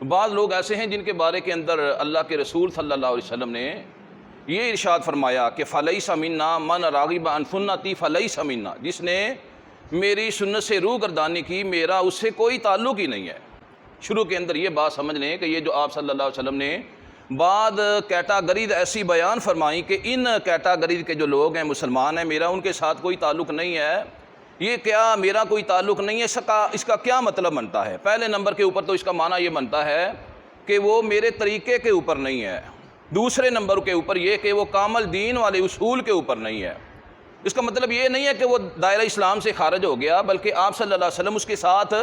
بعض لوگ ایسے ہیں جن کے بارے کے اندر اللہ کے رسول صلی اللہ علیہ وسلم نے یہ ارشاد فرمایا کہ فلیس منا من راغب عن سنتی فلیس منا، جس نے میری سنت سے روح گردانی کی میرا اس سے کوئی تعلق ہی نہیں ہے۔ شروع کے اندر یہ بات سمجھ لیں کہ یہ جو آپ صلی اللہ علیہ وسلم نے بعد کیٹاگریز ایسی بیان فرمائی کہ ان کیٹاگریز کے جو لوگ ہیں مسلمان ہیں، میرا ان کے ساتھ کوئی تعلق نہیں ہے، یہ کیا میرا کوئی تعلق نہیں ہے، اس کا کیا مطلب بنتا ہے؟ پہلے نمبر کے اوپر تو اس کا معنی یہ بنتا ہے کہ وہ میرے طریقے کے اوپر نہیں ہے، دوسرے نمبر کے اوپر یہ کہ وہ کامل دین والے اصول کے اوپر نہیں ہے۔ اس کا مطلب یہ نہیں ہے کہ وہ دائرہ اسلام سے خارج ہو گیا، بلکہ آپ صلی اللہ علیہ وسلم اس کے ساتھ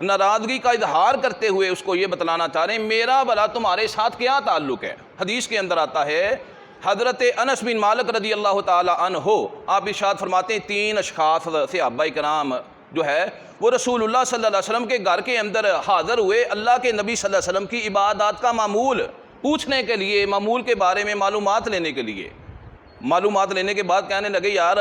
ناراضگی کا اظہار کرتے ہوئے اس کو یہ بتلانا چاہ رہے ہیں میرا بھلا تمہارے ساتھ کیا تعلق ہے۔ حدیث کے اندر آتا ہے، حضرت انس بن مالک رضی اللہ تعالی عنہ آپ ارشاد فرماتے ہیں 3 اشخاص صحابہ کرام جو ہے وہ رسول اللہ صلی اللہ علیہ وسلم کے گھر کے اندر حاضر ہوئے اللہ کے نبی صلی اللہ علیہ وسلم کی عبادات کا معمول پوچھنے کے لیے، معمول کے بارے میں معلومات لینے کے لیے۔ معلومات لینے کے بعد کہنے لگے یار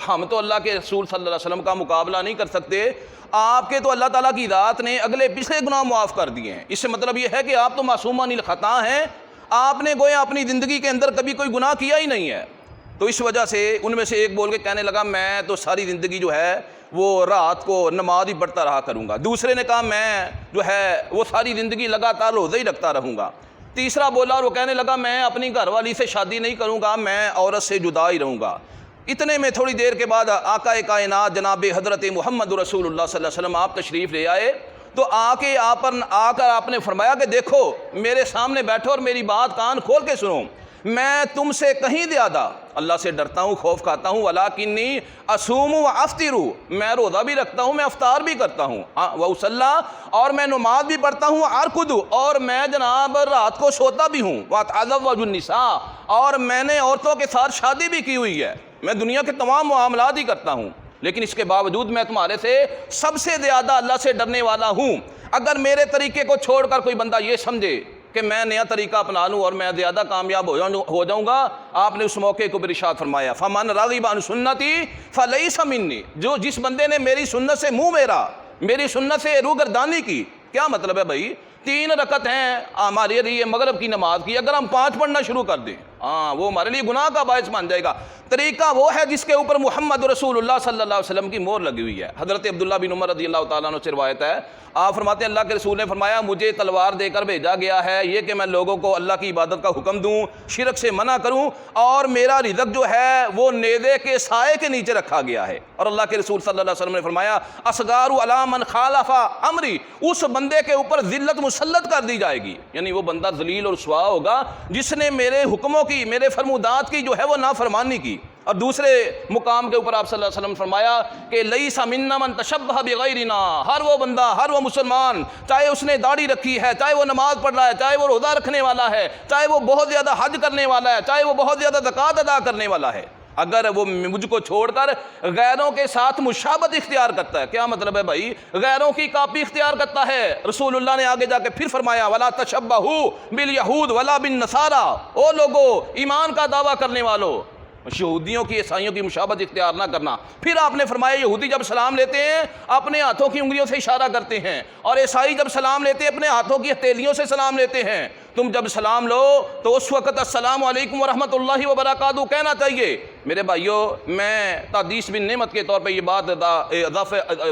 ہم تو اللہ کے رسول صلی اللہ علیہ وسلم کا مقابلہ نہیں کر سکتے، آپ کے تو اللہ تعالیٰ کی ذات نے اگلے پچھلے گناہ معاف کر دیے ہیں، اس سے مطلب یہ ہے کہ آپ تو معصومانہ الخطا ہیں، آپ نے گویا اپنی زندگی کے اندر کبھی کوئی گناہ کیا ہی نہیں ہے۔ تو اس وجہ سے ان میں سے ایک بول کے کہنے لگا میں تو ساری زندگی جو ہے وہ رات کو نماز ہی پڑھتا رہا کروں گا۔ دوسرے نے کہا میں جو ہے وہ ساری زندگی لگاتار روزے ہی رکھتا رہوں گا۔ تیسرا بولا اور وہ کہنے لگا میں اپنی گھر والی سے شادی نہیں کروں گا، میں عورت سے جدا ہی رہوں گا۔ اتنے میں تھوڑی دیر کے بعد آقا کائنات جناب حضرت محمد رسول اللہ صلی اللہ علیہ وسلم آپ تشریف لے آئے، تو آ کر آپ نے فرمایا کہ دیکھو میرے سامنے بیٹھو اور میری بات کان کھول کے سنو، میں تم سے کہیں زیادہ اللہ سے ڈرتا ہوں، خوف کھاتا ہوں، وَلَٰكِنِّي أَصُومُ وَأَفْطِرُ، میں روزہ بھی رکھتا ہوں، میں افطار بھی کرتا ہوں، وَأُصَلِّي، اور میں نماز بھی پڑھتا ہوں، وَأَرْقُدُ، اور میں جناب رات کو سوتا بھی ہوں، وَأَتَزَوَّجُ النِّسَاءَ، اور میں نے عورتوں کے ساتھ شادی بھی کی ہوئی ہے، میں دنیا کے تمام معاملات ہی کرتا ہوں، لیکن اس کے باوجود میں تمہارے سے سب سے زیادہ اللہ سے ڈرنے والا ہوں۔ اگر میرے طریقے کو چھوڑ کر کوئی بندہ یہ سمجھے کہ میں نیا طریقہ اپنا لوں اور میں زیادہ کامیاب ہو جاؤں گا، آپ نے اس موقع کو بھی ارشاد فرمایا فَمَنْ رَغِبَ عَنْ سُنَّتِي فَلَيْسَ مِنِّي، جس بندے نے میری سنت سے منہ میرا، میری سنت سے روگردانی کی۔ کیا مطلب ہے بھائی؟ 3 رکعت ہیں ہمارے لیے مغرب کی نماز کی، اگر ہم 5 پڑھنا شروع کر دیں وہ ہمارے لیے گناہ کا باعث بن جائے گا۔ طریقہ وہ ہے جس کے اوپر محمد رسول اللہ صلی اللہ علیہ وسلم کی مہر لگی ہوئی ہے۔ حضرت عبداللہ بن عمر رضی اللہ تعالیٰ عنہ سے روایت ہے، آپ فرماتے ہیں اللہ کے رسول نے فرمایا مجھے تلوار دے کر بھیجا گیا ہے یہ کہ میں لوگوں کو اللہ کی عبادت کا حکم دوں، شرک سے منع کروں، اور میرا رزق جو ہے وہ نیزے کے سائے کے نیچے رکھا گیا ہے۔ اور اللہ کے رسول صلی اللہ علیہ وسلم نے فرمایا اصغار علی من خالف امری، اس بندے کے اوپر ذلت مسلط کر دی جائے گی، یعنی وہ بندہ ذلیل اور رسوا ہوگا جس نے میرے حکموں کی، میرے فرمودات کی جو ہے وہ نافرمانی کی۔ اور دوسرے مقام کے اوپر آپ صلی اللہ علیہ وسلم نے فرمایا کہ لیس منا من تشبہ بغیرنا، ہر وہ بندہ، ہر وہ مسلمان، چاہے اس نے داڑھی رکھی ہے، چاہے وہ نماز پڑھ رہا ہے، چاہے وہ روزہ رکھنے والا ہے، چاہے وہ بہت زیادہ حج کرنے والا ہے، چاہے وہ بہت زیادہ زکوٰۃ ادا کرنے والا ہے، اگر وہ مجھ کو چھوڑ کر غیروں کے ساتھ مشابہت اختیار کرتا ہے۔ کیا مطلب ہے بھائی؟ غیروں کی کاپی اختیار کرتا ہے۔ رسول اللہ نے آگے جا کے پھر فرمایا وَلَا تَشَبَّهُوا بِالْيَهُودِ وَلَا بِالنَّصَارَىٰ، او لوگو ایمان کا دعویٰ کرنے والو، یہودیوں کی عیسائیوں کی مشابہت اختیار نہ کرنا۔ پھر آپ نے فرمایا یہودی جب سلام لیتے ہیں اپنے ہاتھوں کی انگلیوں سے اشارہ کرتے ہیں، اور عیسائی جب سلام لیتے ہیں اپنے ہاتھوں کی ہتھیلیوں سے سلام لیتے ہیں۔ تم جب سلام لو تو اس وقت السلام علیکم ورحمۃ اللہ وبرکاتہ کہنا چاہیے۔ میرے بھائیو، میں تحدیث بن نعمت کے طور پہ یہ بات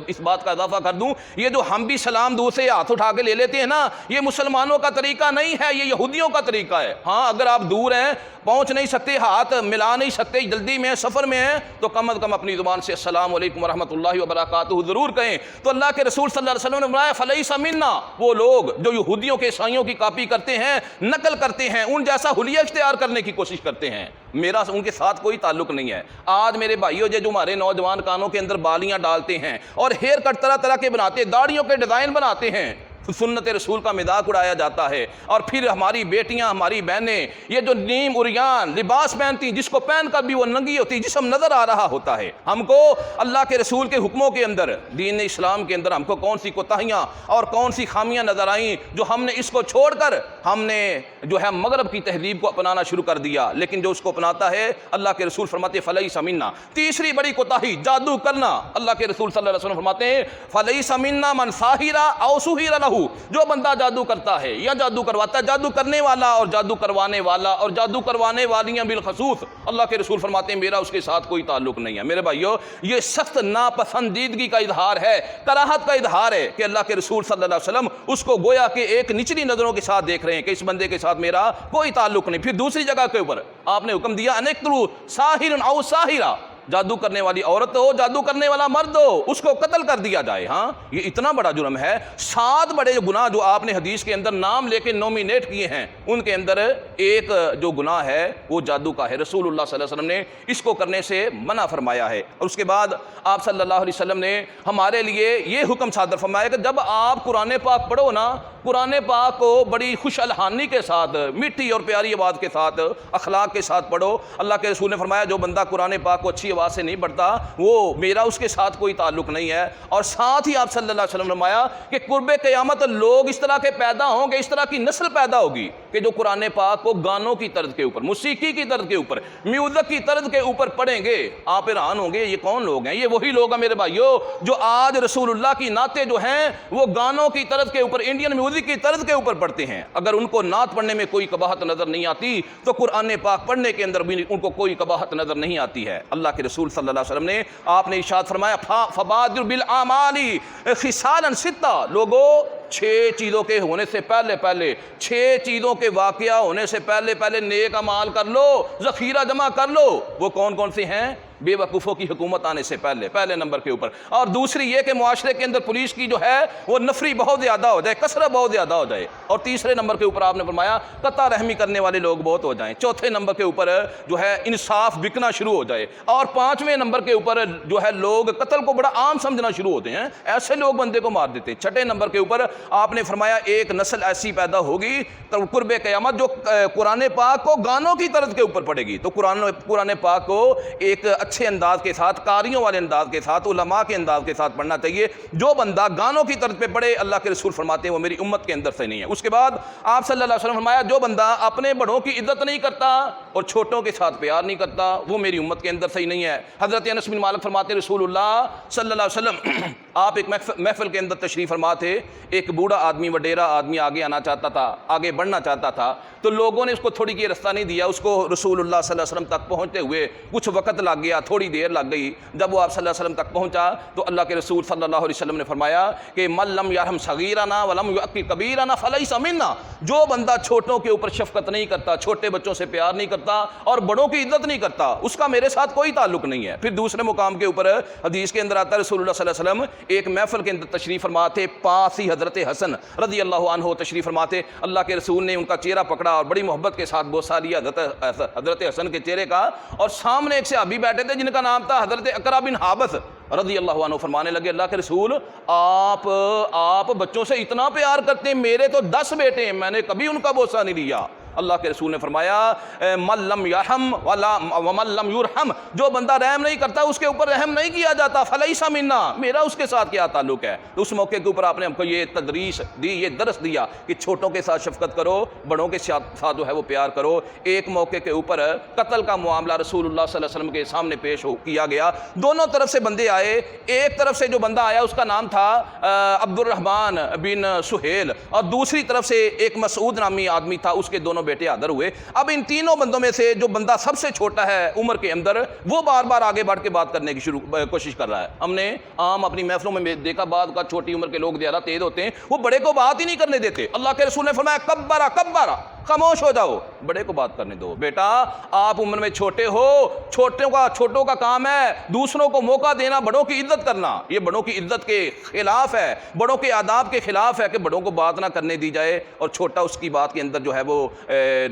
اس بات کا اضافہ کر دوں، یہ جو ہم بھی سلام دوسرے ہاتھ اٹھا کے لے لیتے ہیں نا، یہ مسلمانوں کا طریقہ نہیں ہے، یہ یہودیوں کا طریقہ ہے۔ ہاں اگر آپ دور ہیں، پہنچ نہیں سکتے، ہاتھ ملا نہیں سکتے، جلدی میں سفر میں ہیں، تو کم از کم اپنی زبان سے السلام علیکم ورحمۃ اللہ وبرکاتہ ضرور کہیں۔ تو اللہ کے رسول صلی اللہ علیہ وسلم نے فرمایا فلیس منا، وہ لوگ جو یہودیوں کے عیسائیوں کی کاپی کرتے ہیں، نقل کرتے ہیں، ان جیسا حلیہ اختیار کرنے کی کوشش کرتے ہیں، میرا ان کے ساتھ کوئی تعلق نہیں ہے۔ آج میرے بھائیوں جو ہمارے نوجوان کانوں کے اندر بالیاں ڈالتے ہیں اور ہیئر کٹ طرح طرح کے بناتے ہیں، داڑھیوں کے ڈیزائن بناتے ہیں، سنت رسول کا مذاق اڑایا جاتا ہے، اور پھر ہماری بیٹیاں، ہماری بہنیں یہ جو نیم عریان لباس پہنتی، جس کو پہن کر بھی وہ ننگی ہوتی، جسم نظر آ رہا ہوتا ہے۔ ہم کو اللہ کے رسول کے حکموں کے اندر، دین اسلام کے اندر ہم کو کون سی کوتاہیاں اور کون سی خامیاں نظر آئیں جو ہم نے اس کو چھوڑ کر ہم نے جو ہے مغرب کی تہذیب کو اپنانا شروع کر دیا، لیکن جو اس کو اپناتا ہے اللہ کے رسول فرماتے ہیں فلیس منا۔ تیسری بڑی کوتاہی جادو کرنا، اللہ کے رسول صلی اللہ علیہ وسلم فرماتے ہیں فلیس منا من ساحر او سحر لہ، جو بندہ جادو کرتا ہے یا جادو کرواتا ہے، جادو کرنے والا اور جادو کروانے والا اور جادو کروانے والیاں بالخصوص، اللہ کے رسول فرماتے ہیں میرا اس کے ساتھ کوئی تعلق نہیں ہے۔ میرے بھائیو، یہ سخت ناپسندیدگی کا اظہار ہے، کراہت کا اظہار ہے کہ اللہ کے رسول صلی اللہ علیہ وسلم اس کو گویا کہ ایک نچلی نظروں کے ساتھ دیکھ رہے ہیں کہ اس بندے کے ساتھ میرا کوئی تعلق نہیں۔ پھر دوسری جگہ کے اوپر آپ نے حکم دیا انقتلوا ساحرا او ساحرہ، جادو کرنے والی عورت ہو، جادو کرنے والا مرد ہو، اس کو قتل کر دیا جائے۔ ہاں، یہ اتنا بڑا جرم ہے۔ 7 بڑے گناہ جو آپ نے حدیث کے اندر نام لے کے نومینیٹ کیے ہیں، ان کے اندر ایک جو گناہ ہے وہ جادو کا ہے۔ رسول اللہ صلی اللہ علیہ وسلم نے اس کو کرنے سے منع فرمایا ہے۔ اور اس کے بعد آپ صلی اللہ علیہ وسلم نے ہمارے لیے یہ حکم صادر فرمایا کہ جب آپ قرآن پاک پڑھو نا، قرآن پاک کو بڑی خوش الحانی کے ساتھ، میٹھی اور پیاری آواز کے ساتھ، اخلاق کے ساتھ پڑھو۔ اللہ کے رسول نے فرمایا جو بندہ قرآن پاک کو اچھی آواز سے نہیں پڑھتا وہ میرا اس کے ساتھ کوئی تعلق نہیں ہے۔ اور ساتھ ہی آپ صلی اللہ علیہ وسلم نے فرمایا کہ قرب قیامت لوگ اس طرح کے پیدا ہوں گے، اس طرح کی نسل پیدا ہوگی کہ جو قرآن پاک کو گانوں کی طرز کے اوپر، موسیقی کی طرز کے اوپر، میوزک کی طرز کے اوپر پڑھیں گے۔ آپ حیران ہوں گے یہ کون لوگ ہیں؟ یہ وہی لوگ ہیں میرے بھائیو جو آج رسول اللہ کی نعتیں جو ہیں وہ گانوں کی طرز کے اوپر، انڈین میوزک کی طرز کے اوپر پڑھتے ہیں۔ اگر ان کو نعت پڑھنے میں کوئی قباحت نظر نہیں آتی تو قرآن پاک پڑھنے کے اندر بھی ان کو کوئی قباحت نظر نہیں آتی ہے۔ اللہ کے رسول صلی اللہ علیہ وسلم نے آپ نے ارشاد فرمایا فبادر بالاعمال خصالا 6، لوگوں 6 چیزوں کے ہونے سے پہلے 6 چیزوں کے واقعہ ہونے سے پہلے نیک اعمال کر لو، ذخیرہ جمع کر لو۔ وہ کون کون سے ہیں؟ بے وقوفوں کی حکومت آنے سے پہلے نمبر کے اوپر، اور دوسری یہ کہ معاشرے کے اندر پولیس کی جو ہے وہ نفری بہت زیادہ ہو جائے، کثرت بہت زیادہ ہو جائے، اور تیسرے نمبر کے اوپر آپ نے فرمایا قطع رحمی کرنے والے لوگ بہت ہو جائیں، چوتھے نمبر کے اوپر جو ہے انصاف بکنا شروع ہو جائے، اور 5ویں نمبر کے اوپر جو ہے لوگ قتل کو بڑا عام سمجھنا شروع ہوتے ہیں، ایسے لوگ بندے کو مار دیتے ہیں۔ 6 نمبر کے اوپر آپ نے فرمایا ایک نسل ایسی پیدا ہوگی قرب قیامت جو قرآن پاک کو گانوں کی طرز کے اوپر پڑھے گی۔ تو قرآن پاک کو ایک اچھے انداز کے ساتھ، قاریوں والے انداز کے ساتھ، علماء کے انداز کے ساتھ پڑھنا چاہیے۔ جو بندہ گانوں کی طرز پہ پڑھے، اللہ کے رسول فرماتے ہیں وہ میری امت کے اندر سے نہیں ہے۔ اس کے بعد آپ صلی اللہ علیہ وسلم فرمایا جو بندہ اپنے بڑوں کی عزت نہیں کرتا اور چھوٹوں کے ساتھ پیار نہیں کرتا وہ میری امت کے اندر سے ہی نہیں ہے۔ حضرت انس بن مالک فرماتے ہیں رسول اللہ صلی اللہ علیہ وسلم آپ ایک محفل کے اندر تشریف فرما تھے، ایک بوڑھا آدمی، وڈیرا آدمی آگے آنا چاہتا تھا، آگے بڑھنا چاہتا تھا، تو لوگوں نے اس کو تھوڑی کی رستہ نہیں دیا، اس کو رسول اللہ صلی اللہ علیہ وسلم تک پہنچتے ہوئے کچھ وقت لگ گیا، تھوڑی دیر لگ گئی۔ جب وہ آپ صلی اللہ علیہ وسلم تک پہنچا تو اللہ کے رسول صلی اللہ علیہ وسلم نے فرمایا کہ من لم یرحم صغیرنا ولم یعقل کبیرنا فلیس منا، جو بندہ چھوٹوں کے اوپر شفقت نہیں کرتا، چھوٹے بچوں سے پیار نہیں کرتا اور بڑوں کی عزت نہیں کرتا، اس کا میرے ساتھ کوئی تعلق نہیں ہے۔ پھر دوسرے مقام کے اوپر حدیث کے اندر آتا ہے رسول اللہ صلی اللہ علیہ وسلم ایک محفل کے اندر تشریف فرما تھے، پاس ہی حضرت حسن رضی اللہ عنہ تشریف فرما تھے۔ اللہ کے رسول نے ان کا چہرہ پکڑا اور بڑی محبت کے ساتھ بوسہ لیا حضرت حسن کے چہرے کا، اور سامنے ایک صحابی بیٹھے تھے جن کا نام تھا حضرت اقرا بن حابس رضی اللہ عنہ، فرمانے لگے اللہ کے رسول آپ بچوں سے اتنا پیار کرتے ہیں، میرے تو 10 بیٹے ہیں، میں نے کبھی ان کا بوسہ نہیں لیا۔ اللہ کے رسول نے فرمایا من لم یرحم ومن لم یرحم، جو بندہ رحم نہیں کرتا اس کے اوپر رحم نہیں کیا جاتا، فلیس منا، میرا اس کے ساتھ کیا تعلق ہے۔ تو اس موقع کے اوپر آپ نے ہم کو یہ تدریس دی، یہ درس دیا کہ چھوٹوں کے ساتھ شفقت کرو، بڑوں کے ساتھ جو ہے وہ پیار کرو۔ ایک موقع کے اوپر قتل کا معاملہ رسول اللہ صلی اللہ علیہ وسلم کے سامنے پیش کیا گیا، دونوں طرف سے بندے آئے، ایک طرف سے جو بندہ آیا اس کا نام تھا عبد الرحمن بن سہیل، اور دوسری طرف سے ایک مسعود نامی آدمی تھا، اس کے دونوں بیٹے حاضر ہوئے۔ اب ان تینوں بندوں میں سے جو بندہ سب سے چھوٹا ہے عمر کے اندر، وہ بار بار آگے بڑھ کے بات کرنے کی کوشش کر رہا ہے۔ ہم نے عام اپنی محفلوں میں دیکھا بعض کا چھوٹی عمر کے لوگ زیادہ تیز ہوتے ہیں، وہ بڑے کو بات ہی نہیں کرنے دیتے۔ اللہ کے رسول نے فرمایا کبرا، خاموش ہو جاؤ، بڑے کو بات کرنے دو۔ بیٹا آپ عمر میں چھوٹے ہو، چھوٹوں کا کام ہے دوسروں کو موقع دینا، بڑوں کی عزت کرنا، یہ بڑوں کی عزت کے خلاف ہے، بڑوں کے آداب کے خلاف ہے کہ بڑوں کو بات نہ کرنے دی جائے اور چھوٹا اس کی بات کے اندر جو ہے وہ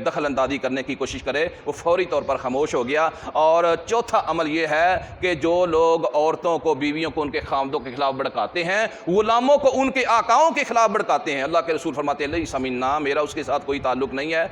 دخل اندازی کرنے کی کوشش کرے۔ وہ فوری طور پر خاموش ہو گیا۔ اور چوتھا عمل یہ ہے کہ جو لوگ عورتوں کو، بیویوں کو ان کے خاوندوں کے خلاف بھڑکاتے ہیں، غلاموں کو ان کے آقاؤں کے خلاف بھڑکاتے ہیں، اللہ کے رسول فرماتے ہیں لیس منا، میرا اس کے ساتھ کوئی تعلق نہیں ہے۔